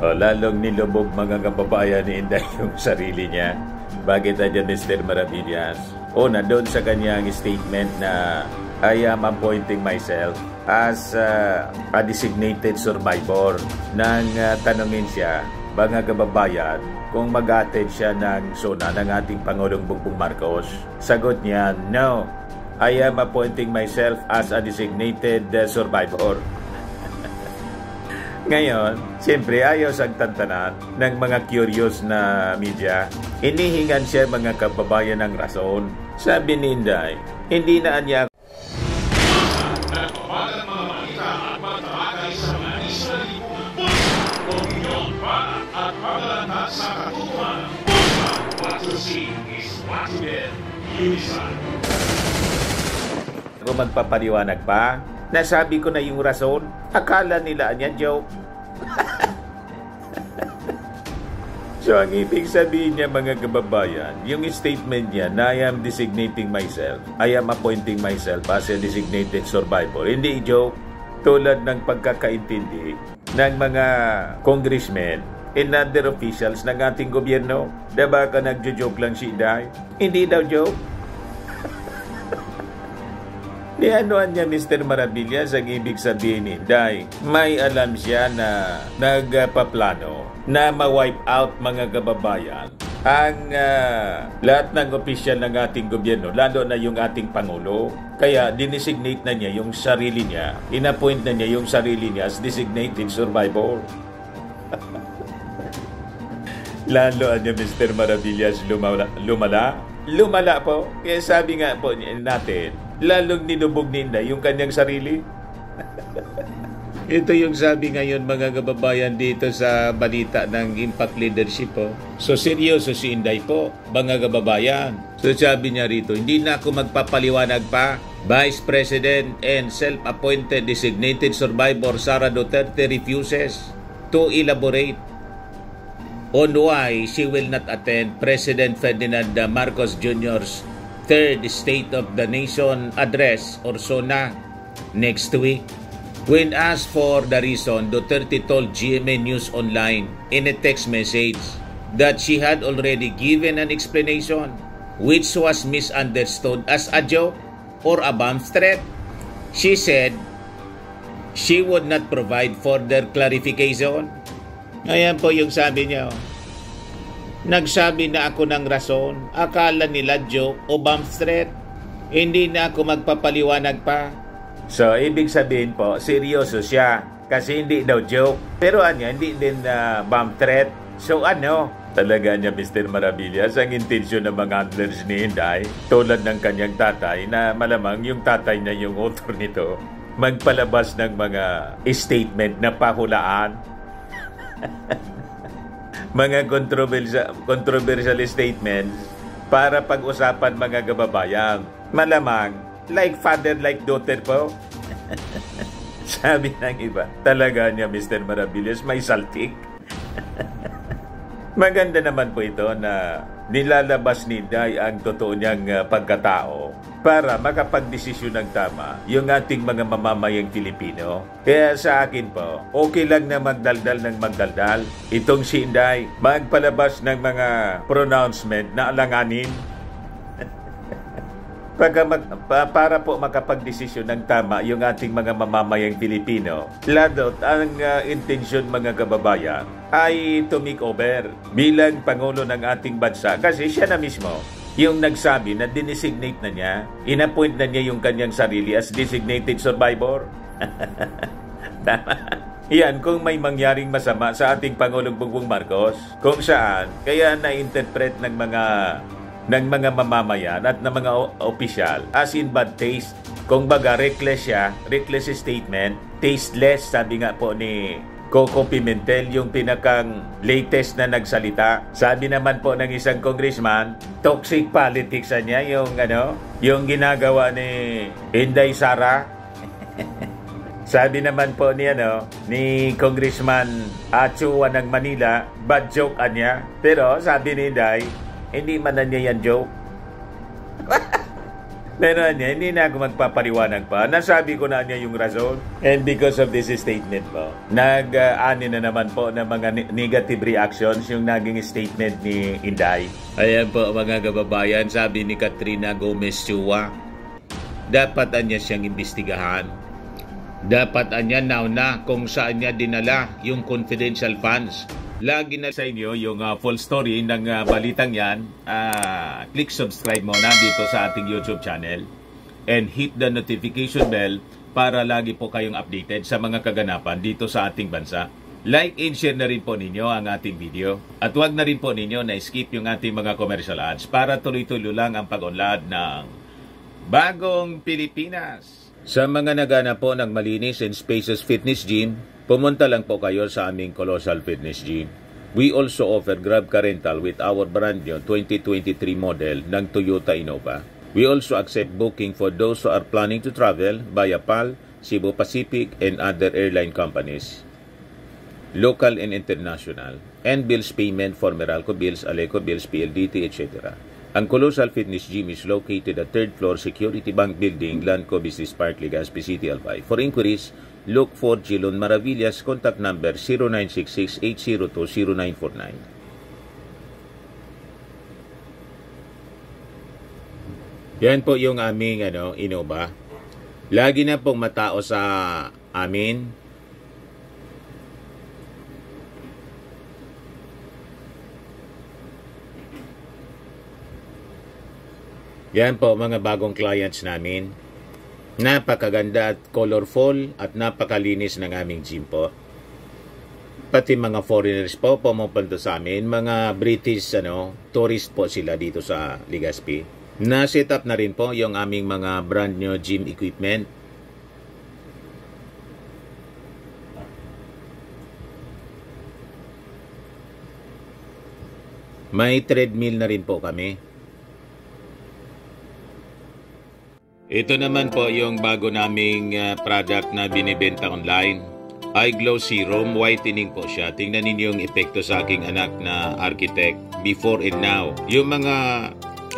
O, lalong nilubog mga kababayan ni Inday yung sarili niya. Bakit dyan, Mr. Maravillas? Una, doon sa kanyang statement na I am appointing myself as a designated survivor. Nang tanungin siya, mga kababayan, kung mag-attend siya ng SONA ng ating Pangulong Bongbong Marcos. Sagot niya, no, I am appointing myself as a designated survivor. Ngayon, siyempre ayaw sa tantanan ng mga curious na media. Inihingan siya mga kababayan ng rason. Sabi ni Inday, hindi na niya kung magpapaliwanag pa. Nasabi ko na yung rason. Akala nila niya joke. So, ang ibig sabihin niya mga kababayan, yung statement niya na I am designating myself, I am appointing myself as a designated survivor. Hindi joke. Tulad ng pagkakaintindi ng mga congressmen and other officials ng ating gobyerno. Diba ka nagjo-joke lang si Inday? Hindi daw joke. Ni anuan niya Mr. Maravillas ang ibig sabihin ni Inday. May alam siya na nagpaplano na ma-wipe out mga kababayan ang lahat ng opisyal ng ating gobyerno, lalo na yung ating Pangulo. Kaya dinesignate na niya yung sarili niya, inappoint na niya yung sarili niya as designated survivor. Lalo niya Mr. Maravillas lumala po. Kaya sabi nga po natin, lalong ninubog ni Inday yung kanyang sarili. Ito yung sabi ngayon mga kababayan dito sa balita ng Impact Leadership po. So seryoso si Inday po, mga kababayan. So sabi niya rito, hindi na ako magpapaliwanag pa. Vice President and self-appointed designated survivor Sara Duterte refuses to elaborate on why she will not attend President Ferdinand Marcos Jr.'s Third State of the Nation Address or SONA next week. When asked for the reason, Duterte told GMA News Online in a text message that she had already given an explanation which was misunderstood as a joke or a bomb threat. She said she would not provide further clarification. Ayan po yung sabi niya. Nagsabi na ako ng rason, akala nila joke o bomb threat. Hindi na ako magpapaliwanag pa. So, ibig sabihin po, seryoso siya. Kasi hindi daw joke. Pero hindi din bomb threat. So talaga niya Mr. Maravillas, ang intensyon ng mga handlers ni Inday, tulad ng kanyang tatay, na malamang yung tatay niya yung author nito, magpalabas ng mga statement na pahulaan. Mga controversial statements para pag-usapan mga kababayan. Malamang, like father, like daughter po. Sabi ng iba, talaga niya Mr. Maravillas, may saltik. Maganda naman po ito na nilalabas ni Inday ang totoo niyang pagkatao para makapagdesisyon ng tama yung ating mga mamamayang Pilipino. Kaya sa akin po, okay lang na magdaldal ng magdaldal. Itong si Inday, magpalabas ng mga pronouncement na alanganin para po makapagdesisyon ng tama yung ating mga mamamayang Pilipino. Lalo't ang intensyon mga kababayan ay to make over bilang Pangulo ng ating bansa, kasi siya na mismo yung nagsabi na dinesignate na niya, inappoint na niya yung kanyang sarili as designated survivor. Tama. Yan, kung may mangyaring masama sa ating Pangulong Bongbong Marcos, kung saan kaya na-interpret ng mga mamamayan at ng mga opisyal as in bad taste. Kung baga reckless siya, reckless statement, tasteless, sabi nga po ni Coco Pimentel, yung pinakang latest na nagsalita. Sabi naman po ng isang congressman, toxic politics niya yung ginagawa ni Inday Sara. Sabi naman po ni Congressman Achua ng Manila, bad joke niya. Pero sabi ni Inday, hindi man na niya yan joke. Pero hindi na ako magpapaliwanag pa. Nasabi ko na niya yung rason. And because of this statement po, nag-ani na naman po ng mga negative reactions yung naging statement ni Inday. Ayan po mga kababayan, sabi ni Katrina Gomez Chua, dapat niya siyang imbestigahan. Dapat niya na kung saan niya dinala yung confidential funds. Lagi na sa inyo yung full story ng balitang yan. Click subscribe muna dito sa ating YouTube channel and hit the notification bell para lagi po kayong updated sa mga kaganapan dito sa ating bansa. Like and share na rin po ninyo ang ating video. At huwag na rin po ninyo na skip yung ating mga commercial ads para tuloy-tuloy lang ang pag-unlad ng Bagong Pilipinas. Sa mga nagana po ng malinis and spacious fitness gym, pumunta lang po kayo sa aming Colossal Fitness Gym. We also offer Grab Car Rental with our brand new 2023 model ng Toyota Innova. We also accept booking for those who are planning to travel via PAL, Cebu Pacific, and other airline companies, local and international, and bills payment for Meralco Bills, Aleco Bills, PLDT, etc. Ang Colossal Fitness Gym is located at 3rd floor Security Bank Building, Lanco Business Park, Legazpi City, Albay. For inquiries, look for Jilon Maravillas. Contact number 0966-802-0949. Yan po yung aming Innova. Lagi na pong matao sa amin. Yan po mga bagong clients namin. Napakaganda at colorful at napakalinis ng aming gym po. Pati mga foreigners po pumupunta sa amin, mga British tourist po sila dito sa Legazpi. Na-set up na rin po yung aming mga brand new gym equipment. May treadmill na rin po kami. Ito naman po yung bago naming product na binibenta online. Eye Glow Serum, whitening po siya. Tingnan ninyo yung epekto sa aking anak na architect before and now. Yung mga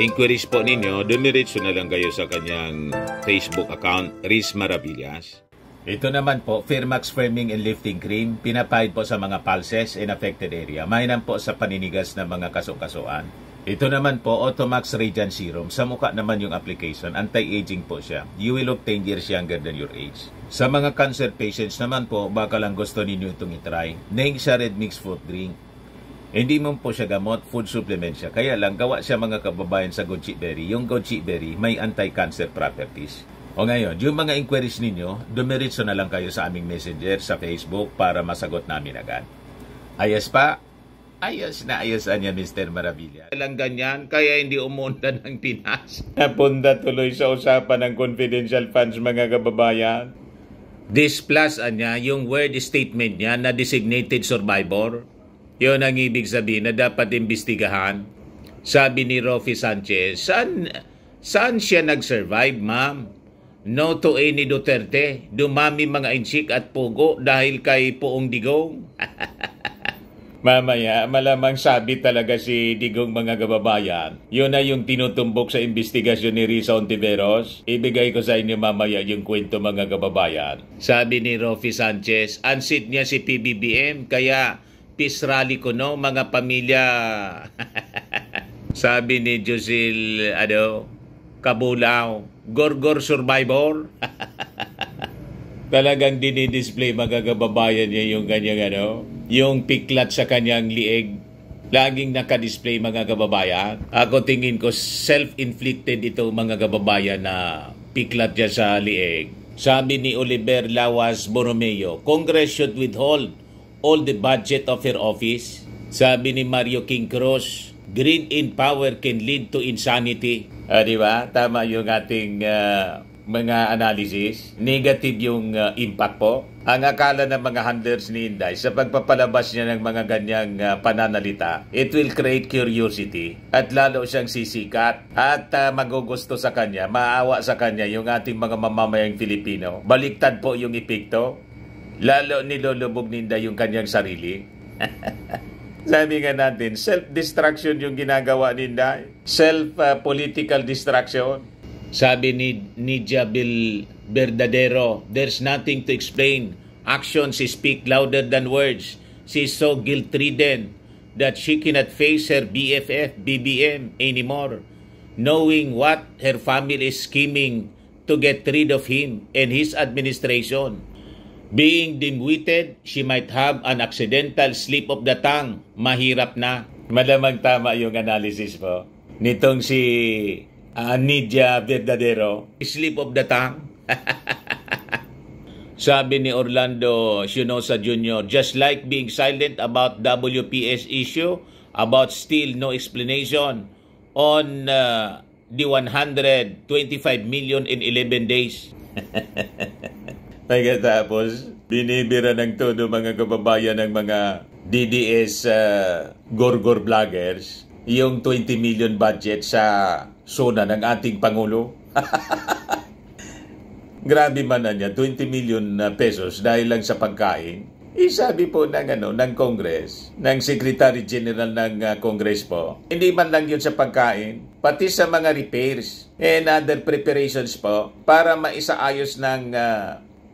inquiries po ninyo, dumiretso na lang kayo sa kanyang Facebook account, Riz Maravillas. Ito naman po, Firmax Firming and Lifting Cream, pinapahid po sa mga pulses in affected area. Mainam po sa paninigas ng mga kaso-kasuan. Ito naman po, Automax Radiant Serum. Sa mukha naman yung application, anti-aging po siya. You will look 10 years younger than your age. Sa mga cancer patients naman po, baka lang gusto ninyo itong itry. Naing siya red mix fruit drink. Hindi mo po siya gamot, food supplement siya. Kaya lang, gawa siya mga kababayan sa goji berry. Yung goji berry may anti-cancer properties. O ngayon, yung mga inquiries ninyo, dumiretso na lang kayo sa aming messenger sa Facebook para masagot namin agad. Ayos pa? Ayos na ayos niya, Mr. Maravilla. Lang ganyan, kaya hindi umunta ng Pinas. Napunta tuloy sa usapan ng confidential funds, mga kababayan. This plus niya, yung word statement niya na designated survivor. Yun ang ibig sabihin na dapat imbestigahan. Sabi ni Rofi Sanchez, saan siya nag-survive, ma'am? No to any Duterte. Dumami mga insik at pugo dahil kay Poong Digong. Mamaya, malamang sabi talaga si Digong, mga kababayan. Yun na yung tinutumbok sa investigasyon ni Risa Ontiveros. Ibigay ko sa inyo mamaya yung kwento, mga kababayan. Sabi ni Rofi Sanchez, unseat niya si PBBM, kaya peace rally ko mga pamilya. Sabi ni Josil, Kabulaw, Gorgor Survivor. Talagang dinidisplay, mga kababayan niya, yung kanyang yung piklat sa kanyang lieg. Laging nakadisplay, mga kababayan. Ako tingin ko self-inflicted ito, mga kababayan, na piklat niya sa lieg. Sabi ni Oliver Lawas Borromeo, Congress should withhold all the budget of her office. Sabi ni Mario King Cruz, greed in power can lead to insanity. Di ba? Tama yung ating mga analysis. Negative yung impact po. Ang akala ng mga handlers ni Inday sa pagpapalabas niya ng mga ganyang pananalita, it will create curiosity at lalo siyang sisikat at magugusto sa kanya, maawa sa kanya yung ating mga mamamayang Filipino. Baliktad po yung epekto. Lalo nilulubog ni Inday yung kanyang sarili. Sabi nga natin, self-destruction yung ginagawa ni Inday. Self-political distraction. Sabi ni Nidia Verdadero, there's nothing to explain. Actions speak louder than words. She's so guilt-ridden that she cannot face her BFF, BBM anymore, knowing what her family is scheming to get rid of him and his administration. Being dim-witted, she might have an accidental slip of the tongue. Mahirap na. Malamang tama yung analysis po nitong si Nidia Verdadero. Slip of the tongue. Sabi ni Orlando Sionosa Jr., just like being silent about WPS issue, about still no explanation on the 125 million in 11 days. Pagkatapos, binibira ng todo mga kababayan ng mga DDS gorgor vloggers yung 20 million budget sa SONA ng ating Pangulo. Grabe man na niya, 20 million pesos dahil lang sa pagkain. Sabi po ng Congress, ng Secretary General ng Congress po, hindi man lang yun sa pagkain, pati sa mga repairs and other preparations po para maisaayos ng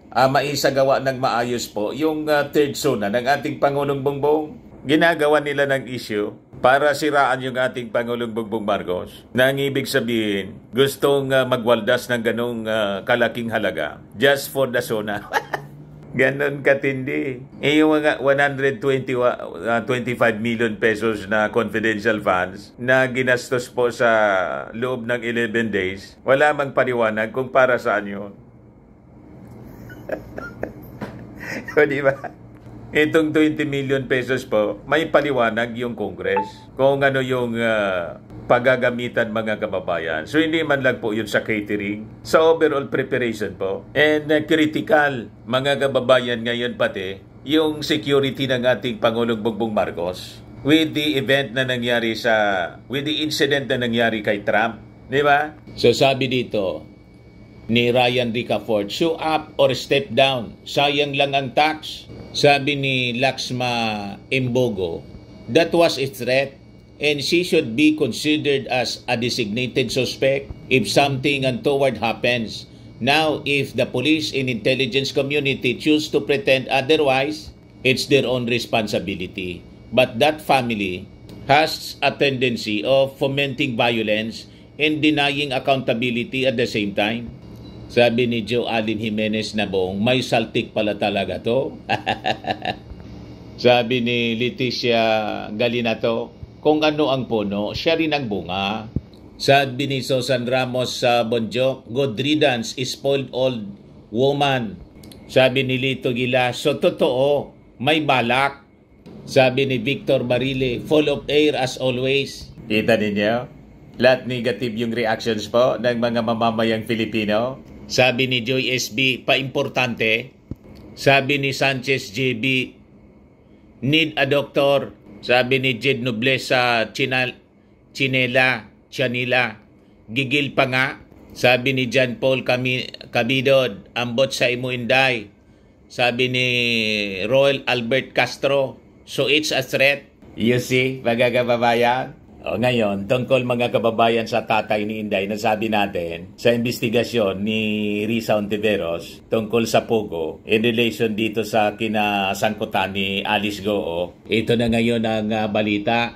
maisagawa ng maayos po yung third SONA ng ating Pangulong Bongbong. Ginagawa nila ng issue para siraan yung ating Pangulong Bongbong Marcos. Nang ibig sabihin, gustong magwaldas ng ganong kalaking halaga just for the SONA. Ganon katindi. Yung mga 125 million pesos na confidential funds na ginastos po sa loob ng 11 days, wala mang paliwanag kung para saan yun. O diba? Itong 20 million pesos po, may paliwanag yung Congress kung ano yung paggagamitan mga kababayan. So hindi man lang po yun sa catering, sa overall preparation po. And critical mga kababayan ngayon pati yung security ng ating Pangulong Bongbong Marcos with the event na nangyari with the incident na nangyari kay Trump. Di ba? So sabi dito ni Ryan Ricafort, show up or step down. Sayang lang ang tax. Sabi ni Laxma Embogo, that was a threat and she should be considered as a designated suspect if something untoward happens. Now, if the police and intelligence community choose to pretend otherwise, it's their own responsibility. But that family has a tendency of fomenting violence and denying accountability at the same time. Sabi ni Joe Allen Jimenez na buong, may saltik pala talaga to. Sabi ni Leticia Galinato, kung ano ang puno, siya rin ang bunga. Sabi ni Susan Ramos sa Bonjok, good riddance is spoiled old woman. Sabi ni Lito Gilas, so totoo, may balak. Sabi ni Victor Barile, full of air as always. Kita ninyo? Lahat negative yung reactions po ng mga mamamayang Filipino. Sabi ni Joy SB, paimportante. Sabi ni Sanchez JB, need a doctor. Sabi ni Jed Nobles sa Chanila, gigil pa nga. Sabi ni John Paul Camidod, ambot sa imo inday. Sabi ni Royal Albert Castro, so it's a threat. You see, mga kababayan? O ngayon, tungkol mga kababayan sa tatay ni Inday, nasabi natin sa investigasyon ni Risa Ontiveros tungkol sa Pogo in relation dito sa kinasangkutan ni Alice Goo. Ito na ngayon ang balita.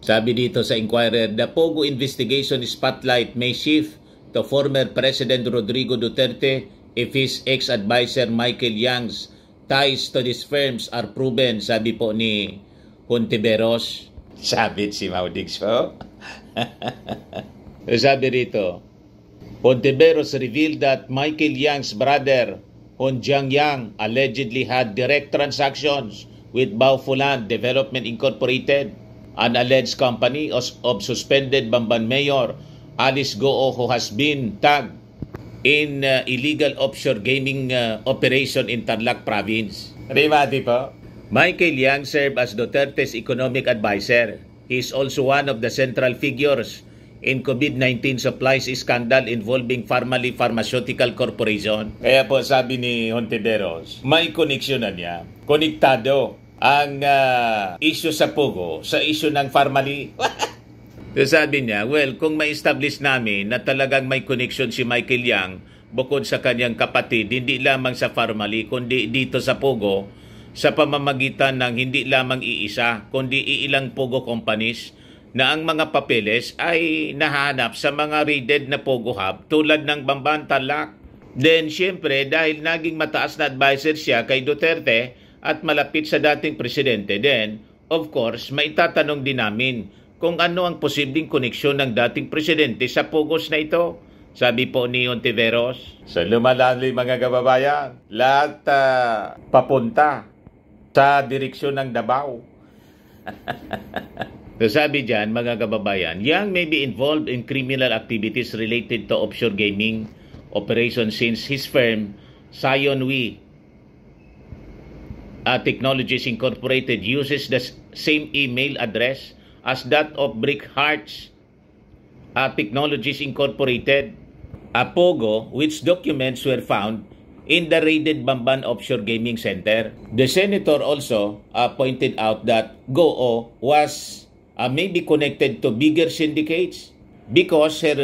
Sabi dito sa Inquirer, the Pogo investigation spotlight may shift to former President Rodrigo Duterte if his ex-advisor Michael Yang's ties to these firms are proven, sabi po ni Ontiveros. Sabit si Maudix po. Sabi rito, Ontiveros revealed that Michael Yang's brother, Hon Jiang Yang, allegedly had direct transactions with Baufulan Development Incorporated, an alleged company of suspended Bamban Mayor Alice Goo, who has been tagged in illegal offshore gaming operation in Tarlac Province. Rimati po. Michael Yang served as Duterte's economic advisor. He is also one of the central figures in COVID-19 supplies scandal involving Farmally Pharmaceutical Corporation. Kaya po sabi ni Ontiveros, may koneksyon na niya. Konektado ang issue sa Pogo sa issue ng Farmally. So sabi niya, well, kung ma-establish namin na talagang may connection si Michael Yang bukod sa kanyang kapatid, hindi lamang sa Farmally, kundi dito sa Pogo, sa pamamagitan ng hindi lamang iisa, kundi iilang Pogo companies na ang mga papeles ay nahanap sa mga raided na Pogo Hub tulad ng Bamban Tarlac. Then, syempre, dahil naging mataas na advisor siya kay Duterte at malapit sa dating presidente, then, of course, maitatanong din namin kung ano ang posibleng koneksyon ng dating presidente sa Pogos na ito. Sabi po ni Ontiveros. So lumalalim mga kababayan, lahat papunta sa direksyon ng Davao. So sabi dyan mga kababayan, Yang may be involved in criminal activities related to offshore gaming operations since his firm, Sionwi Technologies Incorporated, uses the same email address as that of Brick Hearts Technologies Incorporated, Pogo, which documents were found in the raided Bamban Offshore Gaming Center. The senator also pointed out that GOO was maybe connected to bigger syndicates because her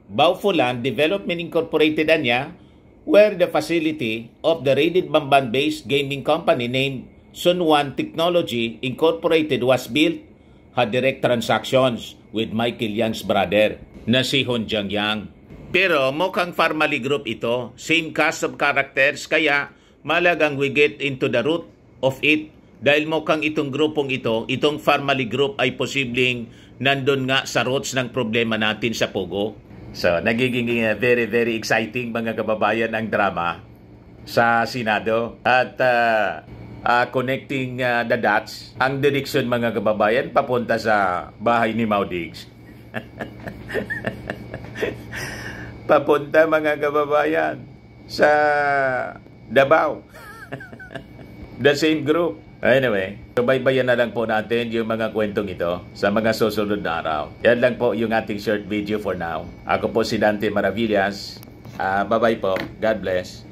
Baufulan Development Incorporated anya, where the facility of the raided Bamban-based gaming company named Sunwan Technology Incorporated was built, had direct transactions with Michael Yang's brother na si Honjang Yang. Pero mukhang Farmally Group ito, same cast of characters, kaya malagang we get into the root of it dahil mukhang itong grupong ito, itong Farmally Group ay posibleng nandun nga sa roots ng problema natin sa Pogo. So nagiging very very exciting mga kababayan ang drama sa Senado at connecting the dots, ang direksyon mga kababayan papunta sa bahay ni Maudigs. Papunta mga kababayan sa Davao. The same group. Anyway, subaybayan na lang po natin yung mga kwentong ito sa mga susunod na araw. Yan lang po yung ating short video for now. Ako po si Dante Maravillas. Bye-bye po. God bless.